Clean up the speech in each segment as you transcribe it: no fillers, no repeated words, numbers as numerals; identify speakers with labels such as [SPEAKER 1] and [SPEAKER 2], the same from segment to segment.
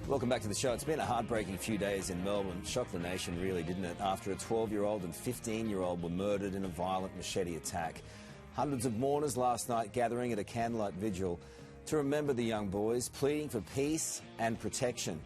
[SPEAKER 1] Welcome back to the show. It's been a heartbreaking few days in Melbourne. Shocked the nation, really, didn't it? After a 12-year-old and 15-year-old were murdered in a violent machete attack. Hundreds of mourners last night gathering at a candlelight vigil to remember the young boys, pleading for peace and protection.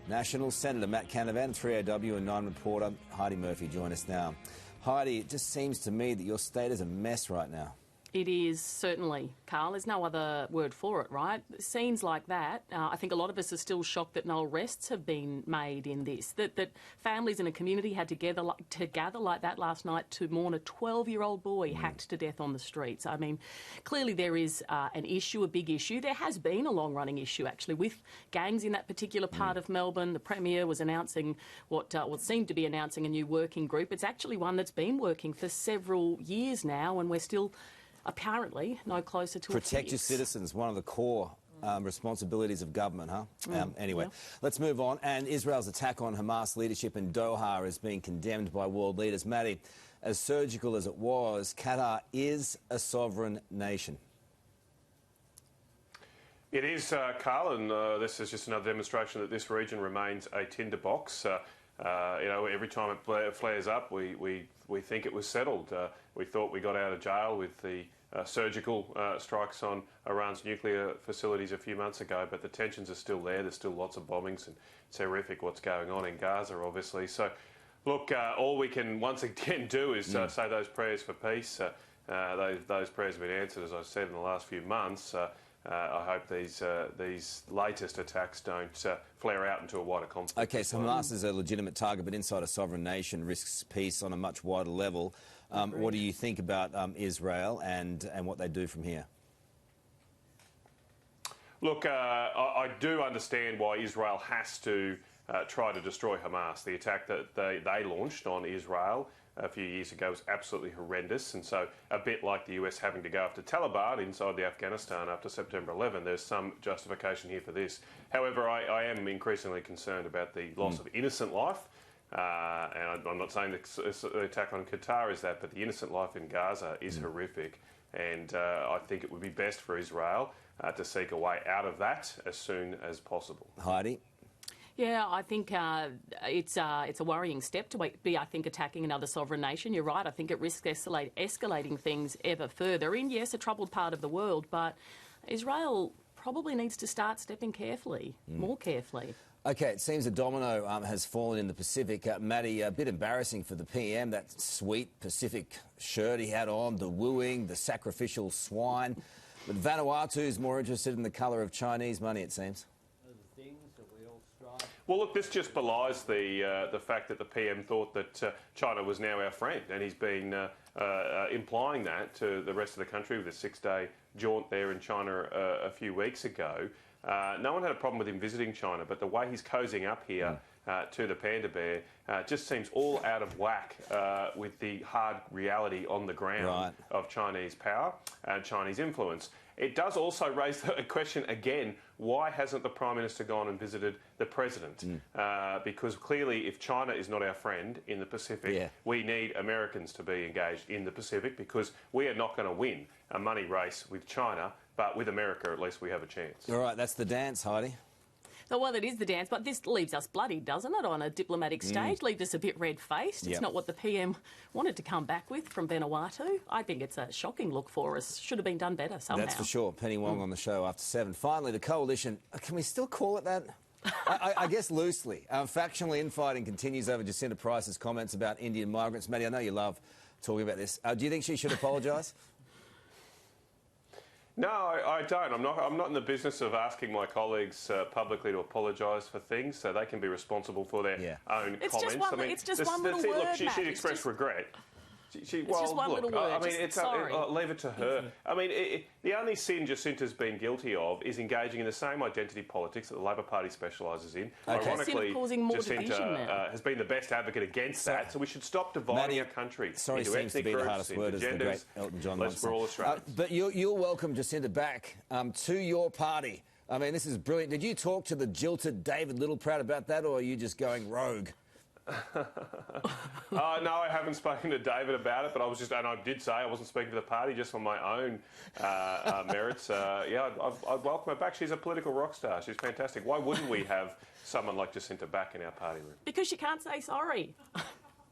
[SPEAKER 1] National Senator M.Canavan, 3AW and 9 reporter Heidi Murphy join us now. Heidi, it just seems to me that your state is a mess right now.
[SPEAKER 2] It is, certainly, Carl. There's no other word for it, right? Scenes like that, I think a lot of us are still shocked that no arrests have been made in this, that families in a community had to gather like that last night to mourn a 12-year-old boy hacked to death on the streets. I mean, clearly there is an issue, a big issue. There has been a long-running issue, actually, with gangs in that particular part of Melbourne. The Premier was announcing what seemed to be announcing a new working group. It's actually one that's been working for several years now, and we're still apparently no closer to
[SPEAKER 1] Protect your citizens, one of the core responsibilities of government, huh? Anyway,
[SPEAKER 2] yeah.
[SPEAKER 1] Let's move on. And Israel's attack on Hamas leadership in Doha is being condemned by world leaders. Maddie, as surgical as it was, Qatar is a sovereign nation.
[SPEAKER 3] It is, Carl, and this is just another demonstration that this region remains a tinderbox. Every time it flares up, we think it was settled. We thought we got out of jail with the surgical strikes on Iran's nuclear facilities a few months ago, but the tensions are still there. There's still lots of bombings, and it's horrific what's going on in Gaza, obviously. So, look, all we can once again do is say those prayers for peace. Those prayers have been answered, as I said, in the last few months. I hope these latest attacks don't flare out into a wider conflict.
[SPEAKER 1] OK, so Hamas is a legitimate target, but inside a sovereign nation risks peace on a much wider level. What do you think about Israel and what they do from here? Look,
[SPEAKER 3] I do understand why Israel has to try to destroy Hamas. The attack that they launched on Israel a few years ago was absolutely horrendous, and so a bit like the US having to go after Taliban inside the Afghanistan after September 11, there's some justification here for this. However, I am increasingly concerned about the loss of innocent life, and I'm not saying the attack on Qatar is that, but the innocent life in Gaza is horrific, and I think it would be best for Israel to seek a way out of that as soon as possible.
[SPEAKER 1] Heidi?
[SPEAKER 2] Yeah, I think it's a worrying step to be, I think, attacking another sovereign nation. You're right. I think it risks escalating things ever further in, yes, a troubled part of the world, but Israel probably needs to start stepping carefully, more carefully.
[SPEAKER 1] OK, it seems a domino has fallen in the Pacific. Maddie, a bit embarrassing for the PM, that sweet Pacific shirt he had on, the wooing, the sacrificial swine. But Vanuatu is more interested in the colour of Chinese money, it seems.
[SPEAKER 3] Well, look, this just belies the fact that the PM thought that China was now our friend, and he's been implying that to the rest of the country with a 6-day jaunt there in China a few weeks ago. No one had a problem with him visiting China, but the way he's cozying up here to the panda bear just seems all out of whack with the hard reality on the ground of Chinese power and Chinese influence. It does also raise the question again, why hasn't the Prime Minister gone and visited the President? Because clearly if China is not our friend in the Pacific, we need Americans to be engaged in the Pacific, because we are not going to win a money race with China, but with America at least we have a chance.
[SPEAKER 1] All right, that's the dance, Heidi.
[SPEAKER 2] Well, it is the dance, but this leaves us bloodied, doesn't it, on a diplomatic stage? Leaves us a bit red-faced. It's not what the PM wanted to come back with from Vanuatu. I think it's a shocking look for us. Should have been done better somehow.
[SPEAKER 1] That's for sure. Penny Wong on the show after 7. Finally, the coalition. Can we still call it that? I guess loosely. Factional infighting continues over Jacinta Price's comments about Indian migrants. Maddie, I know you love talking about this. Do you think she should apologise?
[SPEAKER 3] No, I don't. I'm not in the business of asking my colleagues publicly to apologise for things, so they can be responsible for their own comments.
[SPEAKER 2] It's just one little word,
[SPEAKER 3] Look, she expressed regret.
[SPEAKER 2] It's just one little word.
[SPEAKER 3] Leave it to her. I mean, the only sin Jacinta's been guilty of is engaging in the same identity politics that the Labor Party specialises in.
[SPEAKER 1] Okay.
[SPEAKER 3] Ironically,
[SPEAKER 2] causing more
[SPEAKER 3] Jacinta has been the best advocate against that, so we should stop dividing our country into ethnic groups, into genders.
[SPEAKER 1] Elton John
[SPEAKER 3] we're all Australians.
[SPEAKER 1] But you'll welcome Jacinta back to your party. I mean, this is brilliant. Did you talk to the jilted David Littleproud about that, or are you just going rogue?
[SPEAKER 3] No, I haven't spoken to David about it, but and I did say I wasn't speaking to the party, just on my own merits. Yeah, I'd welcome her back. She's a political rock star. She's fantastic. Why wouldn't we have someone like Jacinta back in our party room?
[SPEAKER 2] Because you can't say sorry.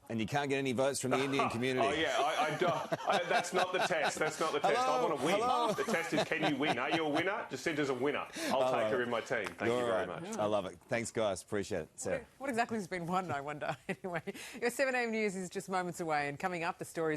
[SPEAKER 1] And you can't get any votes from the Indian community.
[SPEAKER 3] Oh, yeah, I don't. That's not the test. That's not the test.
[SPEAKER 1] Hello?
[SPEAKER 3] I want to win.
[SPEAKER 1] Hello?
[SPEAKER 3] The test is, can you win? Are you a winner? Jacinta's a winner. I'll take her in my team. Thank you very much.
[SPEAKER 1] I love it. Thanks, guys. Appreciate it. Sarah.
[SPEAKER 4] What exactly has been won, I wonder? Anyway, your 7am news is just moments away, and coming up, the stories